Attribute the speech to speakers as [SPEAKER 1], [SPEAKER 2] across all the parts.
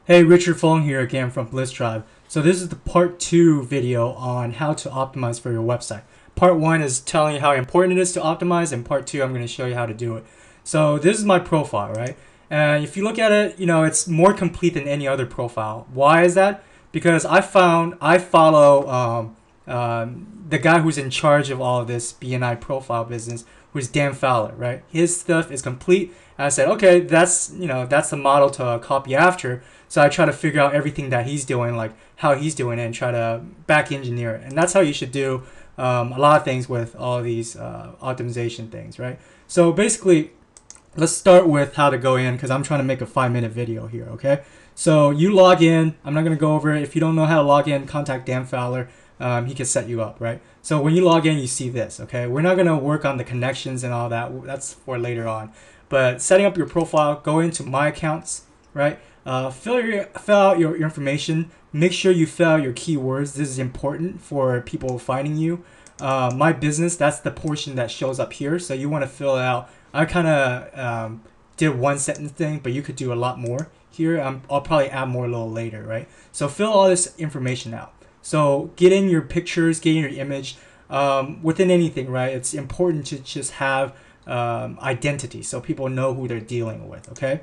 [SPEAKER 1] Hey, Richard Fong here again from Bliss Drive. So this is the part 2 video on how to optimize for your website. Part 1 is telling you how important it is to optimize, and part 2 I'm going to show you how to do it. So this is my profile, right? And if you look at it, it's more complete than any other profile. Why is that? Because I follow the guy who's in charge of all of this BNI profile business, who's Dan Fowler, right? His stuff is complete. And I said, okay, that's the model to copy after. So I try to figure out everything that he's doing, like how he's doing it, and try to back engineer it. And that's how you should do a lot of things with all these optimization things, right? So basically, let's start with how to go in, because I'm trying to make a 5-minute video here, okay? So you log in. I'm not going to go over it. If you don't know how to log in, contact Dan Fowler. He can set you up, right? So when you log in, you see this, okay? We're not going to work on the connections and all that. That's for later on. But setting up your profile, go into My Accounts, right? Fill out your information. Make sure you fill out your keywords. This is important for people finding you. My Business, that's the portion that shows up here. So you want to fill it out. I kind of did one sentence thing, but you could do a lot more here. I'll probably add more a little later, right? So fill all this information out. So get in your pictures, get in your image. Within anything, right? It's important to just have identity so people know who they're dealing with, okay?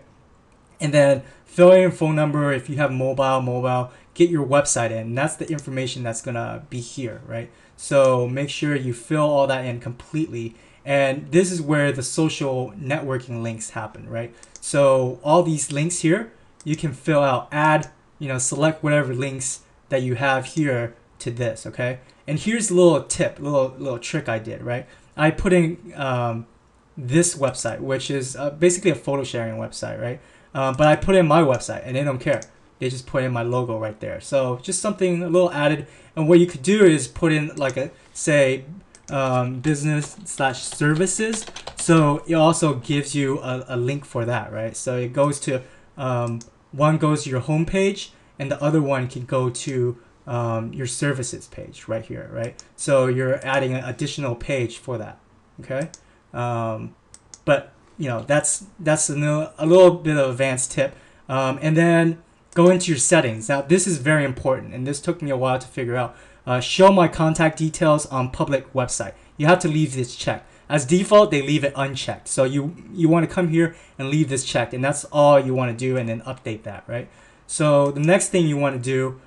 [SPEAKER 1] And then fill in your phone number. If you have mobile, get your website in. And that's the information that's gonna be here, right? So make sure you fill all that in completely. And this is where the social networking links happen, right? So all these links here, you can fill out, add, select whatever links that you have here to this, okay? And here's a little tip, little trick I did, right? I put in this website, which is basically a photo sharing website, right? But I put in my website, and they don't care. They just put in my logo right there. So just something a little added. And what you could do is put in like business/services. So it also gives you a link for that, right? So it goes to one goes to your home page, and the other one can go to your services page right here, right? So you're adding an additional page for that, okay? But that's a little bit of advanced tip. And then go into your settings. Now this is very important, and this took me a while to figure out. Show my contact details on public website. You have to leave this checked. As default, they leave it unchecked. So you want to come here and leave this checked, and that's all you want to do, and then update that, right? So the next thing you want to do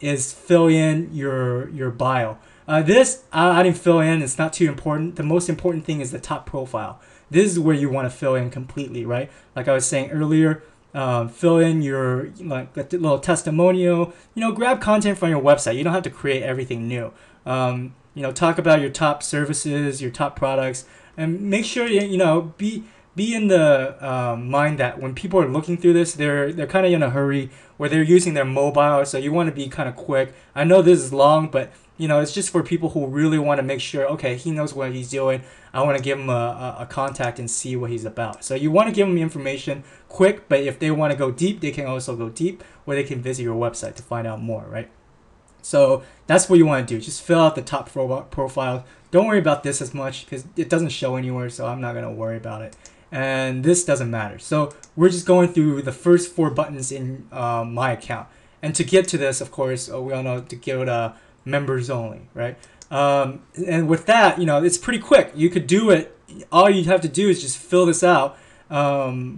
[SPEAKER 1] is fill in your bio. This I didn't fill in. It's not too important. The most important thing is the top profile. This is where you want to fill in completely, right? Like I was saying earlier, fill in your a little testimonial. Grab content from your website. You don't have to create everything new. Talk about your top services, your top products, and make sure be in the mind that when people are looking through this, they're kind of in a hurry, or they're using their mobile, so you want to be kind of quick. I know this is long, but it's just for people who really want to make sure, okay, he knows what he's doing. I want to give him a contact and see what he's about. So you want to give them information quick, but if they want to go deep, they can also go deep, or they can visit your website to find out more, right? So that's what you want to do. Just fill out the top profile. Don't worry about this as much because it doesn't show anywhere, so I'm not going to worry about it. And this doesn't matter. So we're just going through the first 4 buttons in my account. And to get to this, of course, we all know to go to members only, right? And with that, it's pretty quick. You could do it. All you have to do is just fill this out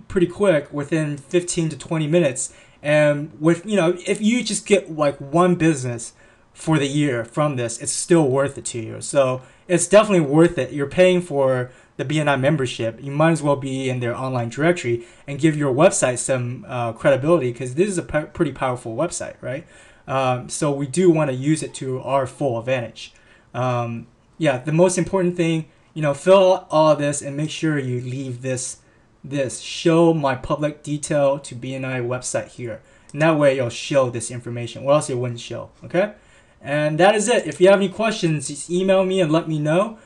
[SPEAKER 1] pretty quick within 15 to 20 minutes. And with if you just get like one business for the year from this, it's still worth it to you. So it's definitely worth it. You're paying for the BNI membership. You might as well be in their online directory and give your website some credibility, because this is a pretty powerful website, right? So we do want to use it to our full advantage. The most important thing, fill out all of this and make sure you leave this show my public detail to BNI website here. And that way it'll show this information, or else it wouldn't show, okay? And that is it. If you have any questions, just email me and let me know.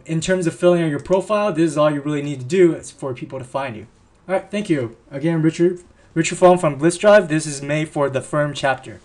[SPEAKER 1] In terms of filling out your profile, this is all you really need to do. It's for people to find you. All right, thank you. Again, Richard Fong from Bliss Drive. This is made for the firm chapter.